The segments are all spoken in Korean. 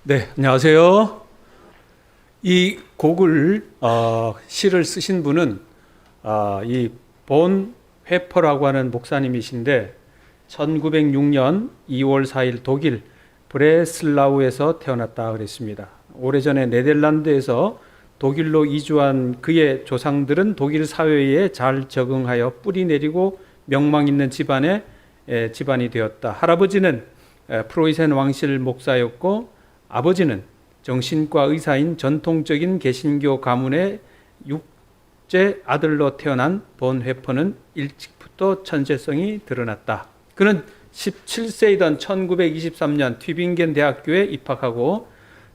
네, 안녕하세요. 이 곡을 시를 쓰신 분은 이 본 회퍼라고 하는 목사님이신데 1906년 2월 4일 독일 브레슬라우에서 태어났다 그랬습니다. 오래전에 네덜란드에서 독일로 이주한 그의 조상들은 독일 사회에 잘 적응하여 뿌리 내리고 명망 있는 집안이 되었다. 할아버지는 프로이센 왕실 목사였고 아버지는 정신과 의사인 전통적인 개신교 가문의 육째 아들로 태어난 본 회퍼는 일찍부터 천재성이 드러났다. 그는 17세이던 1923년 튜빙겐 대학교에 입학하고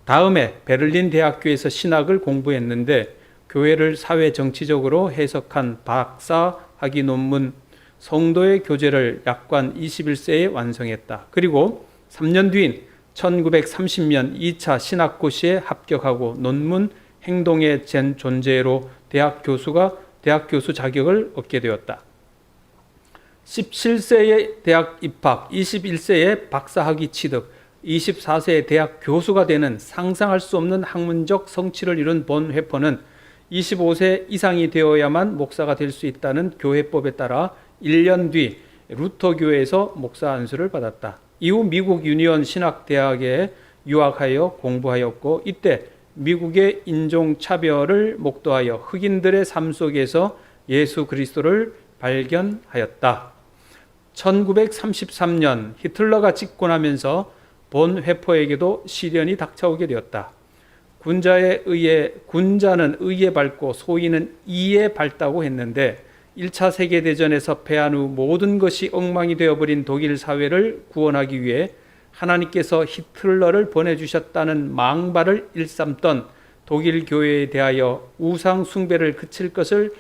다음에 베를린 대학교에서 신학을 공부했는데 교회를 사회 정치적으로 해석한 박사 학위 논문 성도의 교제를 약관 21세에 완성했다. 그리고 3년 뒤인 1930년 2차 신학고시에 합격하고 논문 행동의 존재로 대학 교수 자격을 얻게 되었다. 17세에 대학 입학, 21세에 박사학위 취득, 24세에 대학 교수가 되는 상상할 수 없는 학문적 성취를 이룬 본 회퍼는 25세 이상이 되어야만 목사가 될 수 있다는 교회법에 따라 1년 뒤 루터교회에서 목사 안수를 받았다. 이후 미국 유니온 신학대학에 유학하여 공부하였고 이때 미국의 인종차별을 목도하여 흑인들의 삶 속에서 예수 그리스도를 발견하였다. 1933년 히틀러가 집권하면서 본 회퍼에게도 시련이 닥쳐오게 되었다. 군자는 의에 밝고 소인은 이에 밝다고 했는데 1차 세계대전에서 패한 후 모든 것이 엉망이 되어버린 독일 사회를 구원하기 위해 하나님께서 히틀러를 보내주셨다는 망발을 일삼던 독일 교회에 대하여 우상 숭배를 그칠 것을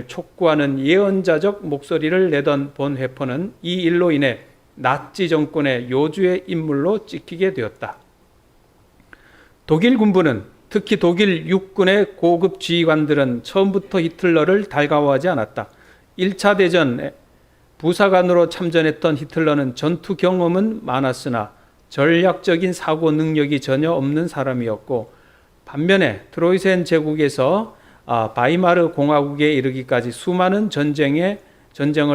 촉구하는 예언자적 목소리를 내던 본 회퍼는 이 일로 인해 나치 정권의 요주의 인물로 찍히게 되었다. 독일 군부는 특히 독일 육군의 고급 지휘관들은 처음부터 히틀러를 달가워하지 않았다. 1차 대전에 부사관으로 참전했던 히틀러는 전투 경험은 많았으나 전략적인 사고 능력이 전혀 없는 사람이었고 반면에 트로이센 제국에서 바이마르 공화국에 이르기까지 수많은 전쟁을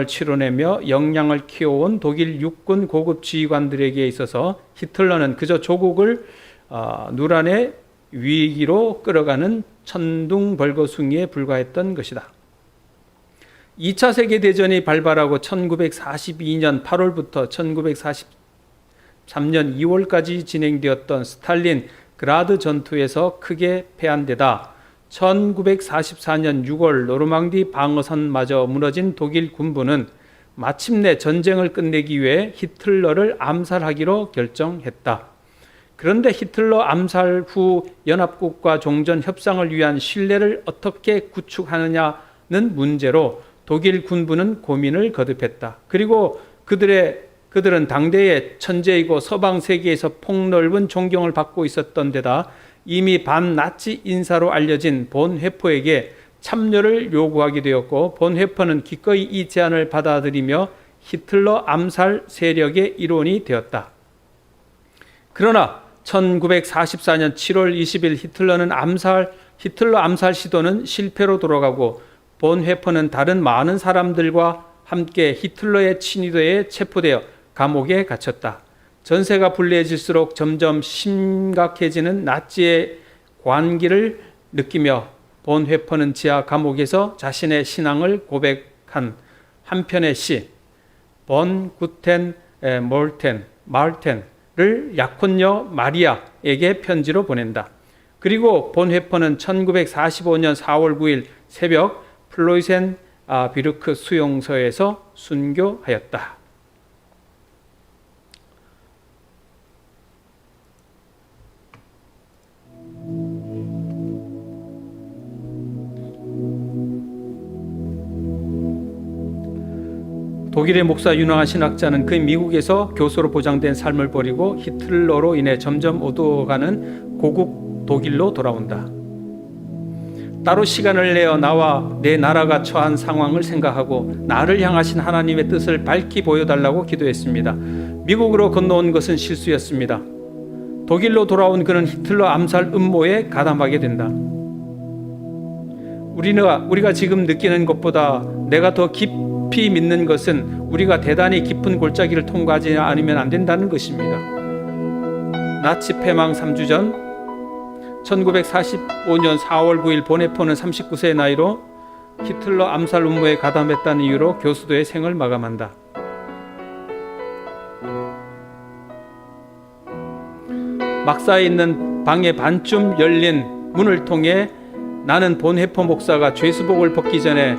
치러내며 역량을 키워온 독일 육군 고급 지휘관들에게 있어서 히틀러는 그저 조국을 누란의 위기로 끌어가는 천둥벌거숭이에 불과했던 것이다. 2차 세계대전이 발발하고 1942년 8월부터 1943년 2월까지 진행되었던 스탈린 그라드 전투에서 크게 패한 데다 1944년 6월 노르망디 방어선마저 무너진 독일 군부는 마침내 전쟁을 끝내기 위해 히틀러를 암살하기로 결정했다. 그런데 히틀러 암살 후 연합국과 종전 협상을 위한 신뢰를 어떻게 구축하느냐는 문제로 독일 군부는 고민을 거듭했다. 그리고 그들은 당대의 천재이고 서방 세계에서 폭넓은 존경을 받고 있었던 데다 이미 반나치 인사로 알려진 본 회퍼에게 참여를 요구하게 되었고 본 회퍼는 기꺼이 이 제안을 받아들이며 히틀러 암살 세력의 일원이 되었다. 그러나 1944년 7월 20일 히틀러 암살 시도는 실패로 돌아가고 본 회퍼는 다른 많은 사람들과 함께 히틀러의 친위대에 체포되어 감옥에 갇혔다. 전세가 불리해질수록 점점 심각해지는 나치의 관기를 느끼며 본 회퍼는 지하 감옥에서 자신의 신앙을 고백한 한 편의 시 본 구텐 말텐을 약혼녀 마리아에게 편지로 보낸다. 그리고 본 회퍼는 1945년 4월 9일 새벽 플로이센 비르크 수용소에서 순교하였다. 독일의 목사 유능한 신학자는 그 미국에서 교수로 보장된 삶을 버리고 히틀러로 인해 점점 어두워가는 고국 독일로 돌아온다. 따로 시간을 내어 나와 내 나라가 처한 상황을 생각하고 나를 향하신 하나님의 뜻을 밝히 보여달라고 기도했습니다. 미국으로 건너온 것은 실수였습니다. 독일로 돌아온 그는 히틀러 암살 음모에 가담하게 된다. 우리가 지금 느끼는 것보다 내가 더 깊이 믿는 것은 우리가 대단히 깊은 골짜기를 통과하지 않으면 안 된다는 것입니다. 나치 패망 3주 전 1945년 4월 9일 본헤퍼는 39세의 나이로 히틀러 암살 음모에 가담했다는 이유로 교수도의 생을 마감한다. 막사에 있는 방의 반쯤 열린 문을 통해 나는 본헤퍼 목사가 죄수복을 벗기 전에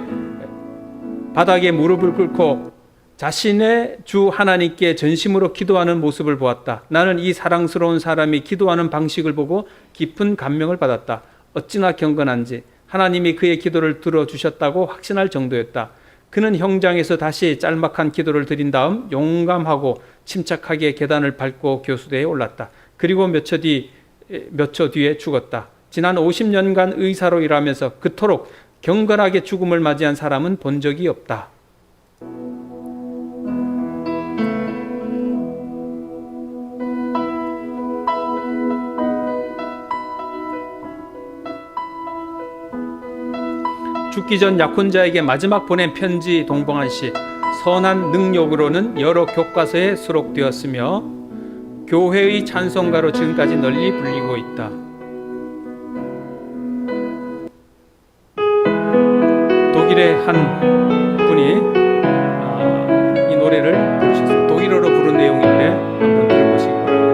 바닥에 무릎을 꿇고 자신의 주 하나님께 전심으로 기도하는 모습을 보았다. 나는 이 사랑스러운 사람이 기도하는 방식을 보고 깊은 감명을 받았다. 어찌나 경건한지 하나님이 그의 기도를 들어주셨다고 확신할 정도였다. 그는 현장에서 다시 짤막한 기도를 드린 다음 용감하고 침착하게 계단을 밟고 교수대에 올랐다. 그리고 몇 초 뒤에 죽었다. 지난 50년간 의사로 일하면서 그토록 경건하게 죽음을 맞이한 사람은 본 적이 없다. 죽기 전 약혼자에게 마지막 보낸 편지 동봉한 시 선한 능력으로는 여러 교과서에 수록되었으며 교회의 찬송가로 지금까지 널리 불리고 있다. 독일의 한 분이 이 노래를 부르셨어요. 독일어로 부른 내용인데 한번 들어보시기 바랍니다.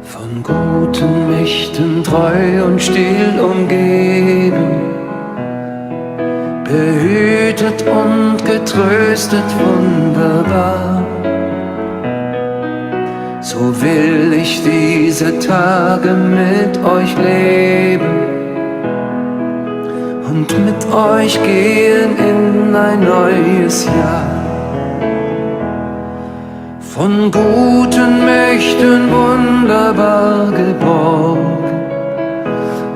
Von guten Mächten treu und still umgeben, behütet und getröstet wunderbar. So will ich diese Tage mit euch leben und mit euch gehen in ein neues Jahr. Von guten Mächten wunderbar geborgen,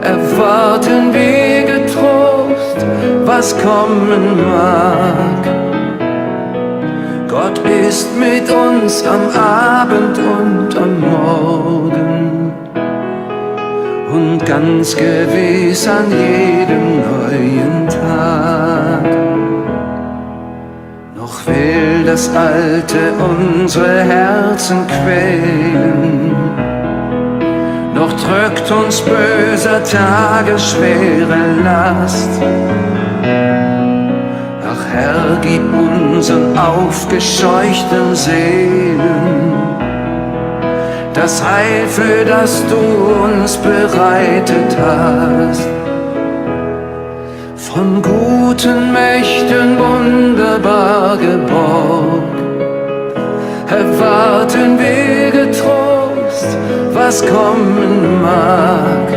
erwarten wir getrost, was kommen mag. Gott ist mit uns am Abend und am Morgen und ganz gewiss an jedem neuen Tag. Noch will das Alte unsere Herzen quälen, noch drückt uns böser Tage schwere Last. Ach Herr, gib unseren aufgescheuchten Seelen das Heil, für das du uns bereitet hast. Von guten Mächten wunderbar geborgen, erwarten wir getrost, was kommen mag.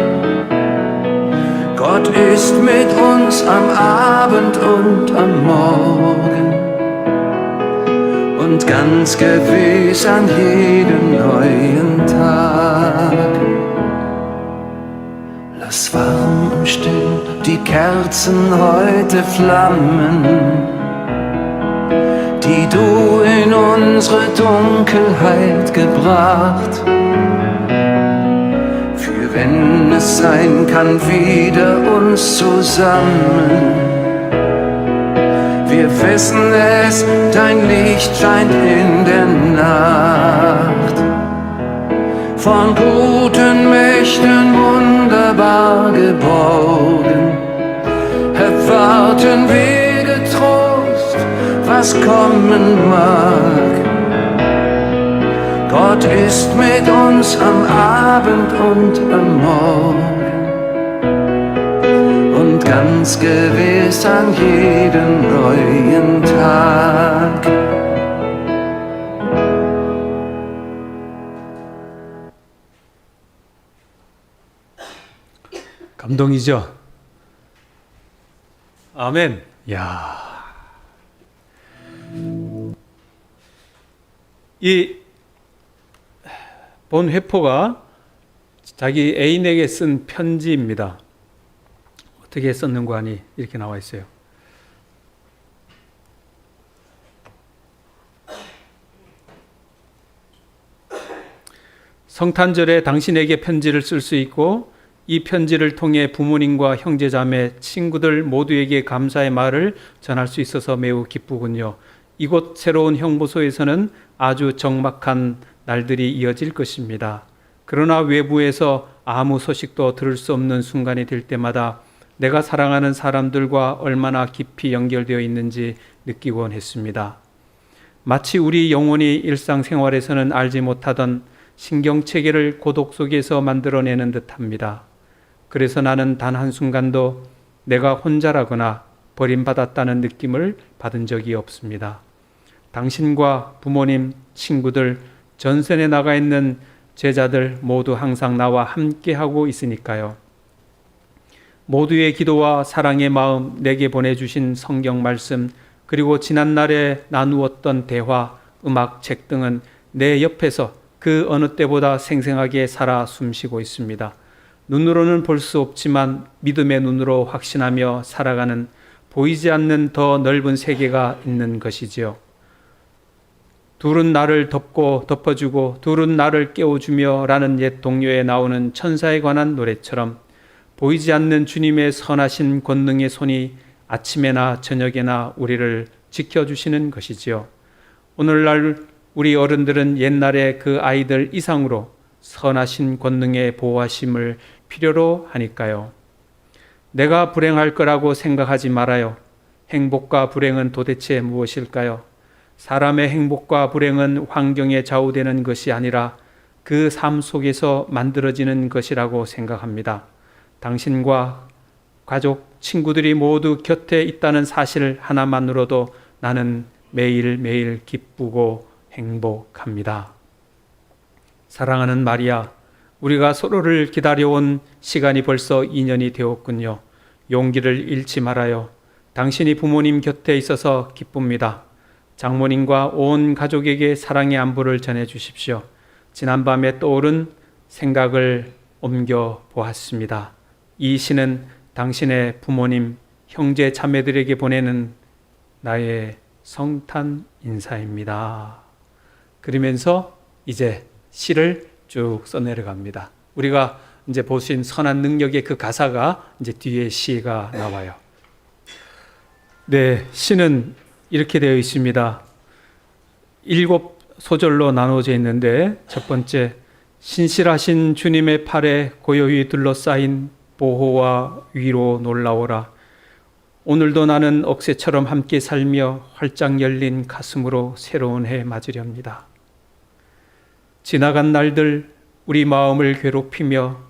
Gott ist mit uns am Abend und am Morgen und ganz gewiss an jedem neuen Tag. Lass warm und still die Kerzen heute flammen, die du in unsere Dunkelheit gebracht. Für wenn es sein kann, wieder uns zusammen. Wir wissen es, dein Licht scheint in der Nacht. Von guten Mächten wunderbar geborgen, erwarten wir getrost, was kommen mag. Gott ist mit uns am Abend und am Morgen und ganz gewiss an jedem neuen Tag. 감동이죠? 아멘. 야, 이 본회포가 자기 애인에게 쓴 편지입니다. 어떻게 썼는가 하니 이렇게 나와 있어요. 성탄절에 당신에게 편지를 쓸 수 있고 이 편지를 통해 부모님과 형제자매, 친구들 모두에게 감사의 말을 전할 수 있어서 매우 기쁘군요. 이곳 새로운 형보소에서는 아주 적막한 날들이 이어질 것입니다. 그러나 외부에서 아무 소식도 들을 수 없는 순간이 될 때마다 내가 사랑하는 사람들과 얼마나 깊이 연결되어 있는지 느끼곤 했습니다. 마치 우리 영혼이 일상생활에서는 알지 못하던 신경체계를 고독 속에서 만들어내는 듯합니다. 그래서 나는 단 한순간도 내가 혼자라거나 버림받았다는 느낌을 받은 적이 없습니다. 당신과 부모님, 친구들, 전선에 나가 있는 제자들 모두 항상 나와 함께하고 있으니까요. 모두의 기도와 사랑의 마음, 내게 보내주신 성경 말씀, 그리고 지난날에 나누었던 대화, 음악, 책 등은 내 옆에서 그 어느 때보다 생생하게 살아 숨쉬고 있습니다. 눈으로는 볼 수 없지만 믿음의 눈으로 확신하며 살아가는 보이지 않는 더 넓은 세계가 있는 것이지요. 둘은 나를 덮고 덮어주고 둘은 나를 깨워주며 라는 옛 동요에 나오는 천사에 관한 노래처럼 보이지 않는 주님의 선하신 권능의 손이 아침에나 저녁에나 우리를 지켜주시는 것이지요. 오늘날 우리 어른들은 옛날에 그 아이들 이상으로 선하신 권능의 보호하심을 필요로 하니까요. 내가 불행할 거라고 생각하지 말아요. 행복과 불행은 도대체 무엇일까요? 사람의 행복과 불행은 환경에 좌우되는 것이 아니라 그 삶 속에서 만들어지는 것이라고 생각합니다. 당신과 가족, 친구들이 모두 곁에 있다는 사실 하나만으로도 나는 매일매일 기쁘고 행복합니다. 사랑하는 마리아, 우리가 서로를 기다려온 시간이 벌써 2년이 되었군요. 용기를 잃지 말아요. 당신이 부모님 곁에 있어서 기쁩니다. 장모님과 온 가족에게 사랑의 안부를 전해 주십시오. 지난밤에 떠오른 생각을 옮겨 보았습니다. 이 시는 당신의 부모님, 형제, 자매들에게 보내는 나의 성탄 인사입니다. 그러면서 이제 시를 쭉 써내려갑니다. 우리가 이제 보신 선한 능력의 그 가사가 이제 뒤에 시가 나와요. 네, 시는 이렇게 되어 있습니다. 7소절로 나눠져 있는데 첫 번째, 신실하신 주님의 팔에 고요히 둘러싸인 보호와 위로 놀라오라. 오늘도 나는 억새처럼 함께 살며 활짝 열린 가슴으로 새로운 해 맞으렵니다. 지나간 날들 우리 마음을 괴롭히며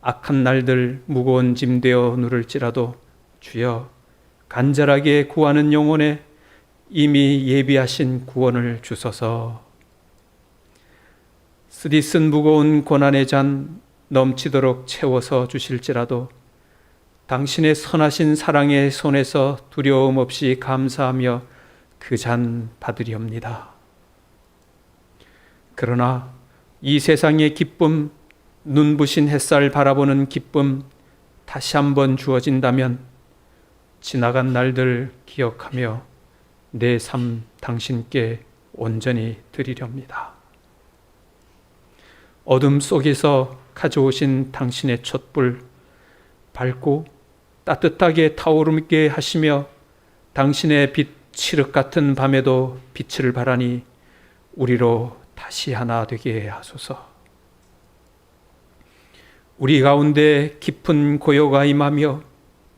악한 날들 무거운 짐 되어 누를지라도 주여 간절하게 구하는 영혼에 이미 예비하신 구원을 주소서. 쓰디쓴 무거운 고난의 잔 넘치도록 채워서 주실지라도 당신의 선하신 사랑의 손에서 두려움 없이 감사하며 그 잔 받으렵니다. 그러나 이 세상의 기쁨, 눈부신 햇살 바라보는 기쁨 다시 한번 주어진다면 지나간 날들 기억하며 내 삶 당신께 온전히 드리렵니다. 어둠 속에서 가져오신 당신의 촛불 밝고 따뜻하게 타오르게 하시며 당신의 빛 칠흑 같은 밤에도 빛을 발하니 우리로 다시 하나 되게 하소서. 우리 가운데 깊은 고요가 임하며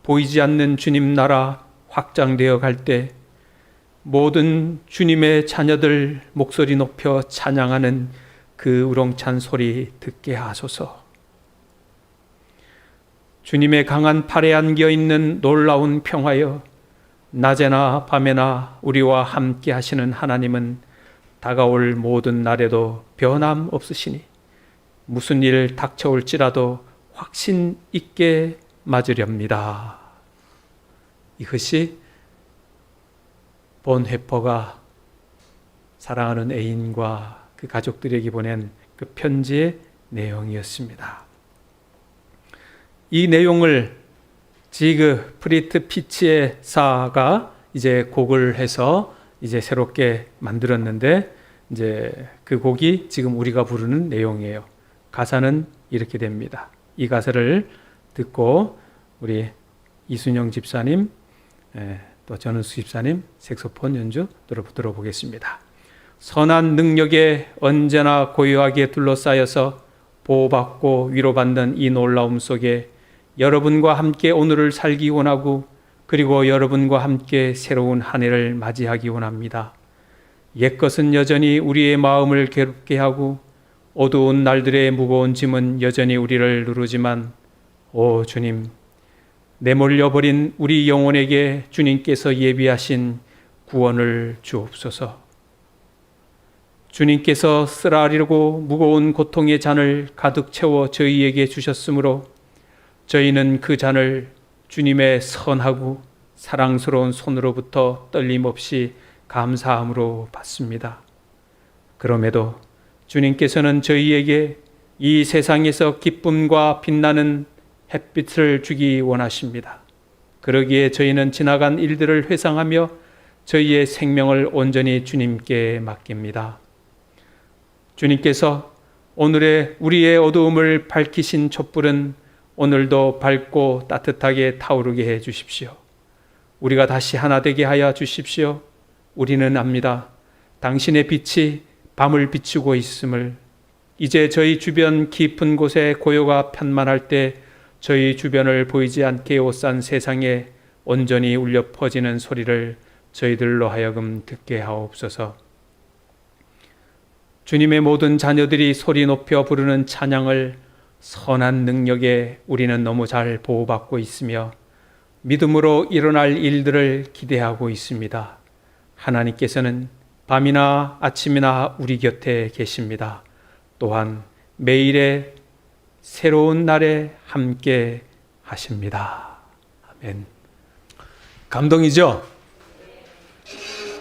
보이지 않는 주님 나라 확장되어 갈 때 모든 주님의 자녀들 목소리 높여 찬양하는 그 우렁찬 소리 듣게 하소서. 주님의 강한 팔에 안겨 있는 놀라운 평화여, 낮에나 밤에나 우리와 함께 하시는 하나님은 다가올 모든 날에도 변함 없으시니 무슨 일 닥쳐올지라도 확신 있게 맞으렵니다. 이것이 본회퍼가 사랑하는 애인과 그 가족들에게 보낸 그 편지의 내용이었습니다. 이 내용을 지그 프리트 피치의 사가 이제 곡을 해서 이제 새롭게 만들었는데 이제 그 곡이 지금 우리가 부르는 내용이에요. 가사는 이렇게 됩니다. 이 가사를 듣고 우리 이순영 집사님, 또 전은수 집사님 색소폰 연주 들어보겠습니다. 선한 능력에 언제나 고요하게 둘러싸여서 보호받고 위로받는 이 놀라움 속에 여러분과 함께 오늘을 살기 원하고, 그리고 여러분과 함께 새로운 한 해를 맞이하기 원합니다. 옛것은 여전히 우리의 마음을 괴롭게 하고 어두운 날들의 무거운 짐은 여전히 우리를 누르지만, 오 주님, 내몰려버린 우리 영혼에게 주님께서 예비하신 구원을 주옵소서. 주님께서 쓰라리고 무거운 고통의 잔을 가득 채워 저희에게 주셨으므로 저희는 그 잔을 주님의 선하고 사랑스러운 손으로부터 떨림없이 감사함으로 받습니다. 그럼에도 주님께서는 저희에게 이 세상에서 기쁨과 빛나는 햇빛을 주기 원하십니다. 그러기에 저희는 지나간 일들을 회상하며 저희의 생명을 온전히 주님께 맡깁니다. 주님께서 오늘의 우리의 어두움을 밝히신 촛불은 오늘도 밝고 따뜻하게 타오르게 해 주십시오. 우리가 다시 하나 되게 하여 주십시오. 우리는 압니다. 당신의 빛이 밤을 비추고 있음을. 이제 저희 주변 깊은 곳에 고요가 편만할 때 저희 주변을 보이지 않게 오싼 세상에 온전히 울려 퍼지는 소리를 저희들로 하여금 듣게 하옵소서. 주님의 모든 자녀들이 소리 높여 부르는 찬양을 선한 능력에 우리는 너무 잘 보호받고 있으며 믿음으로 일어날 일들을 기대하고 있습니다. 하나님께서는 밤이나 아침이나 우리 곁에 계십니다. 또한 매일의 새로운 날에 함께 하십니다. 아멘. 감동이죠?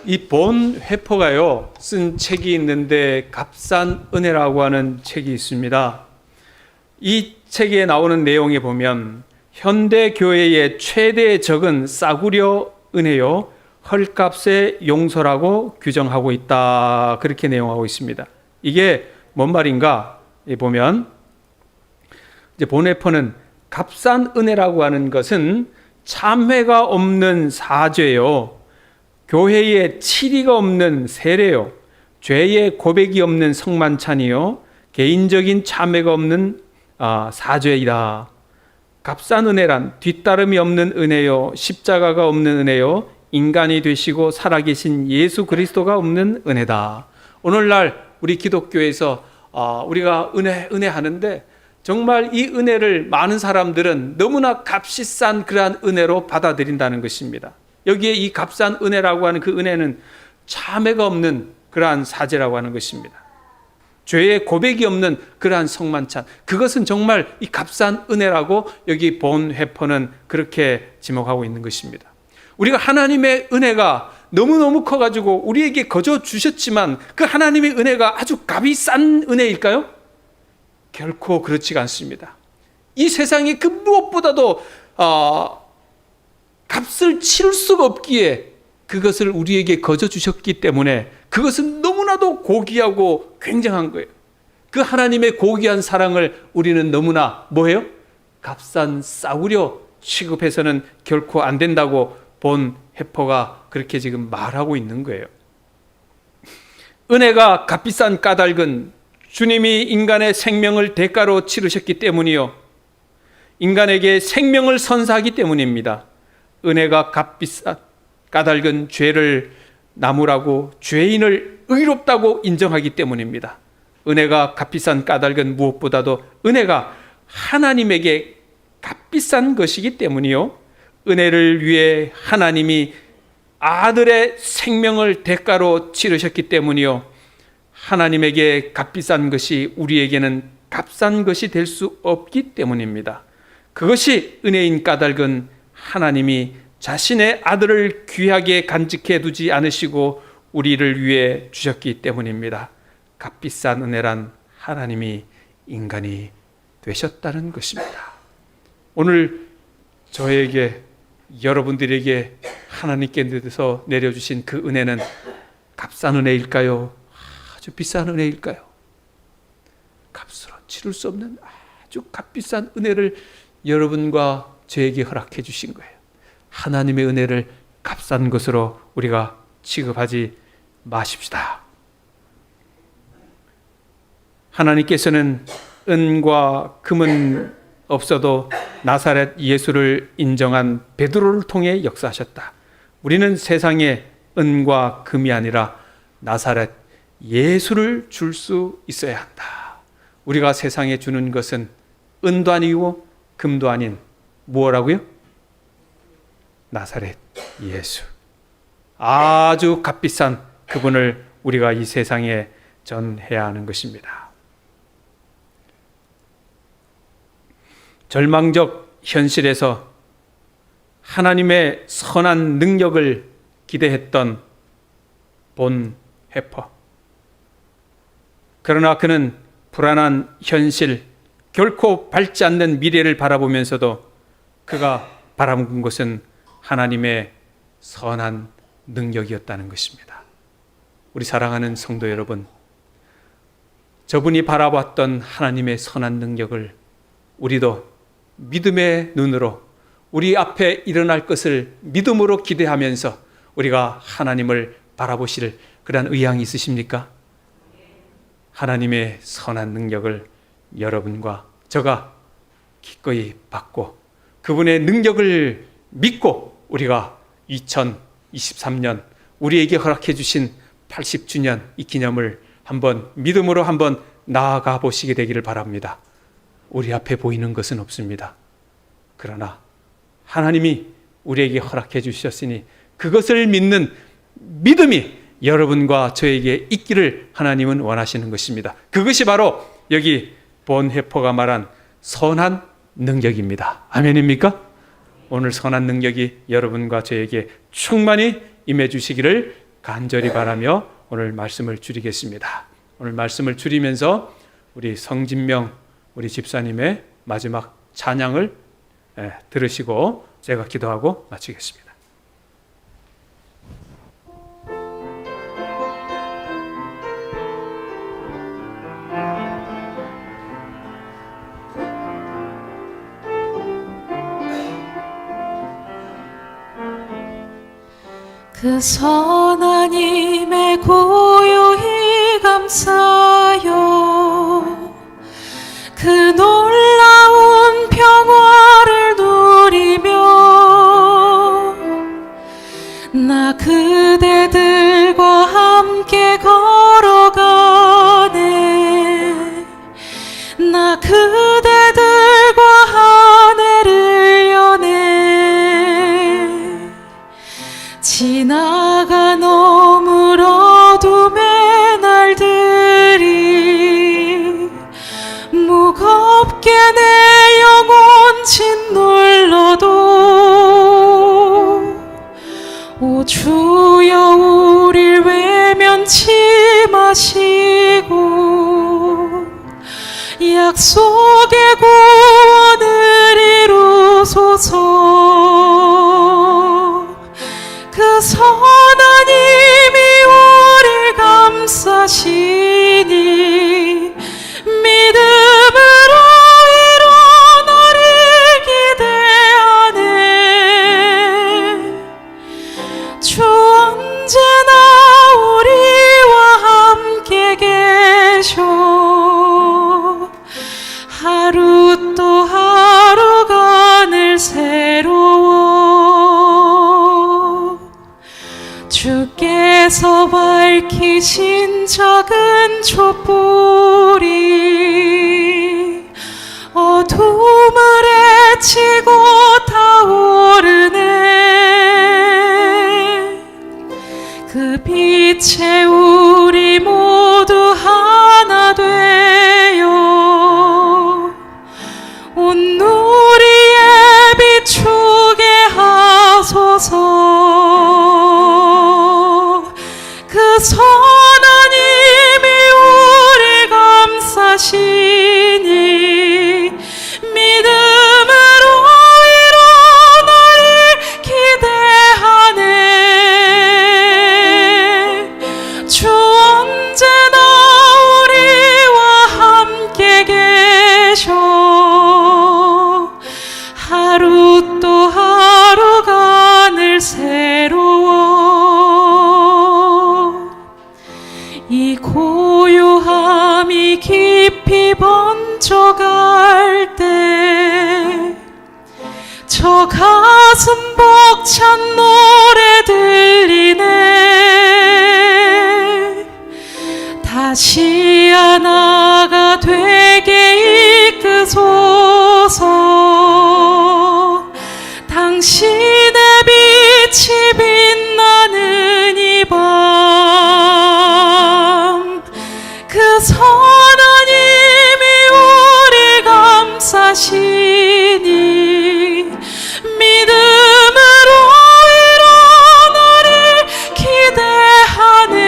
이 본 회퍼가요 쓴 책이 있는데 값싼 은혜라고 하는 책이 있습니다. 이 책에 나오는 내용에 보면 현대 교회의 최대 적은 싸구려 은혜요 헐값의 용서라고 규정하고 있다, 그렇게 내용하고 있습니다. 이게 뭔 말인가 보면, 이제 본 회퍼는 값싼 은혜라고 하는 것은 참회가 없는 사죄요, 교회에 치리가 없는 세례요, 죄의 고백이 없는 성만찬이요, 개인적인 참회가 없는 사죄이다. 값싼 은혜란 뒤따름이 없는 은혜요, 십자가가 없는 은혜요, 인간이 되시고 살아계신 예수 그리스도가 없는 은혜다. 오늘날 우리 기독교에서 우리가 은혜 하는데 정말 이 은혜를 많은 사람들은 너무나 값이 싼 그러한 은혜로 받아들인다는 것입니다. 여기에 이 값싼 은혜라고 하는 그 은혜는 참회가 없는 그러한 사죄라고 하는 것입니다. 죄의 고백이 없는 그러한 성만찬, 그것은 정말 이 값싼 은혜라고 여기 본 회퍼는 그렇게 지목하고 있는 것입니다. 우리가 하나님의 은혜가 너무너무 커가지고 우리에게 거저 주셨지만 그 하나님의 은혜가 아주 값이 싼 은혜일까요? 결코 그렇지가 않습니다. 이 세상에 그 무엇보다도 값을 치를 수가 없기에 그것을 우리에게 거저 주셨기 때문에 그것은 너무나도 고귀하고 굉장한 거예요. 그 하나님의 고귀한 사랑을 우리는 너무나 뭐예요? 값싼 싸구려 취급해서는 결코 안 된다고 본 회퍼가 그렇게 지금 말하고 있는 거예요. 은혜가 값비싼 까닭은 주님이 인간의 생명을 대가로 치르셨기 때문이요, 인간에게 생명을 선사하기 때문입니다. 은혜가 값비싼 까닭은 죄를 나무라고 죄인을 의롭다고 인정하기 때문입니다. 은혜가 값비싼 까닭은 무엇보다도 은혜가 하나님에게 값비싼 것이기 때문이요, 은혜를 위해 하나님이 아들의 생명을 대가로 치르셨기 때문이요, 하나님에게 값비싼 것이 우리에게는 값싼 것이 될 수 없기 때문입니다. 그것이 은혜인 까닭은 하나님이 자신의 아들을 귀하게 간직해 두지 않으시고 우리를 위해 주셨기 때문입니다. 값비싼 은혜란 하나님이 인간이 되셨다는 것입니다. 오늘 저에게, 여러분들에게 하나님께서 내려주신 그 은혜는 값싼 은혜일까요? 아주 비싼 은혜일까요? 값스러운 치를 수 없는 아주 값비싼 은혜를 여러분과 저에게 허락해 주신 거예요. 하나님의 은혜를 값싼 것으로 우리가 취급하지 마십시다. 하나님께서는 은과 금은 없어도 나사렛 예수를 인정한 베드로를 통해 역사하셨다. 우리는 세상에 은과 금이 아니라 나사렛 예수를 줄 수 있어야 한다. 우리가 세상에 주는 것은 은도 아니고 금도 아닌 무엇라고요? 나사렛 예수. 아주 값비싼 그분을 우리가 이 세상에 전해야 하는 것입니다. 절망적 현실에서 하나님의 선한 능력을 기대했던 본 해퍼. 그러나 그는 불안한 현실, 결코 밝지 않는 미래를 바라보면서도 그가 바라본 것은 하나님의 선한 능력이었다는 것입니다. 우리 사랑하는 성도 여러분, 저분이 바라봤던 하나님의 선한 능력을 우리도 믿음의 눈으로 우리 앞에 일어날 것을 믿음으로 기대하면서 우리가 하나님을 바라보실 그런 의향이 있으십니까? 하나님의 선한 능력을 여러분과 저가 기꺼이 받고 그분의 능력을 믿고 우리가 2023년 우리에게 허락해 주신 80주년 이 기념을 한번 믿음으로 한번 나아가 보시게 되기를 바랍니다. 우리 앞에 보이는 것은 없습니다. 그러나 하나님이 우리에게 허락해 주셨으니 그것을 믿는 믿음이 여러분과 저에게 있기를 하나님은 원하시는 것입니다. 그것이 바로 여기 본헤퍼가 말한 선한 능력입니다. 아멘입니까? 오늘 선한 능력이 여러분과 저에게 충만히 임해 주시기를 간절히 바라며 오늘 말씀을 줄이겠습니다. 오늘 말씀을 줄이면서 우리 성진명 우리 집사님의 마지막 찬양을 들으시고 제가 기도하고 마치겠습니다. 그 선한 힘에 고요히 감사요 그 놀라운 평화를 누리며 나 그대들과 함께 걸어가네 나 그대들과 한 해를 여네 지나간 어물 어둠의 날들이 무겁게 내 영혼 짓눌러도 오 주여 우릴 외면치 마시고 약속의 구원을 이루소서 그 선한 힘이 우릴 감싸시니 믿음으로 일어나를 기대하네 주 언제나 우리와 함께 계셔 하루 또 하루가 늘 새로워 주께서 밝히신 작은 촛불이 어둠을 헤치고 타오르네 그 빛에 우리 모두 하나 되어 온누리에 비추게 하소서 그 선한 힘이 우릴 감싸시니 믿음으로 일어나를 기대하네 주 언제나 이 고요함이 깊이 번져갈 때 저 가슴 벅찬 노래 들리네. 다시 하나가 되게 이끄소서. 당신의 빛이 빛나는 이 밤, 그 선하님이 우리 감싸시니 믿음으로 일어나리 기대하네.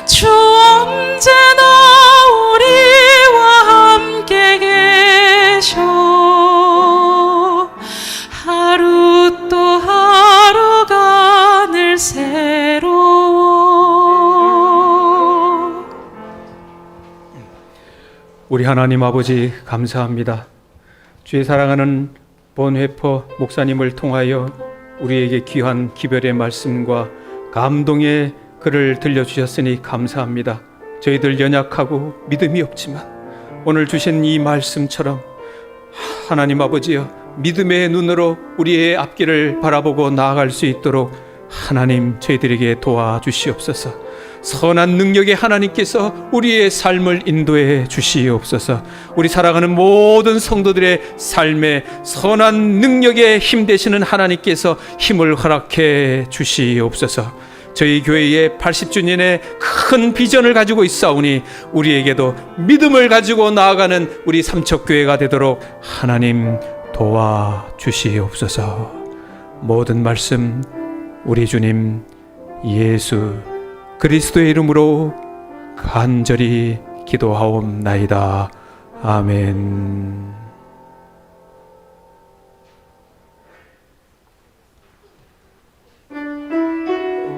주 언제나 우리와 함께 계셔. 하루 또 하루가 늘 새로워. 우리 하나님 아버지 감사합니다. 주의 사랑하는 본회퍼 목사님을 통하여 우리에게 귀한 기별의 말씀과 감동의 글을 들려주셨으니 감사합니다. 저희들 연약하고 믿음이 없지만 오늘 주신 이 말씀처럼 하나님 아버지여, 믿음의 눈으로 우리의 앞길을 바라보고 나아갈 수 있도록 하나님 저희들에게 도와주시옵소서. 선한 능력의 하나님께서 우리의 삶을 인도해 주시옵소서. 우리 살아가는 모든 성도들의 삶에 선한 능력의 힘 되시는 하나님께서 힘을 허락해 주시옵소서. 저희 교회의 80주년의 큰 비전을 가지고 있사오니 우리에게도 믿음을 가지고 나아가는 우리 삼척교회가 되도록 하나님 도와주시옵소서. 모든 말씀 우리 주님 예수 그리스도의 이름으로 간절히 기도하옵나이다. 아멘.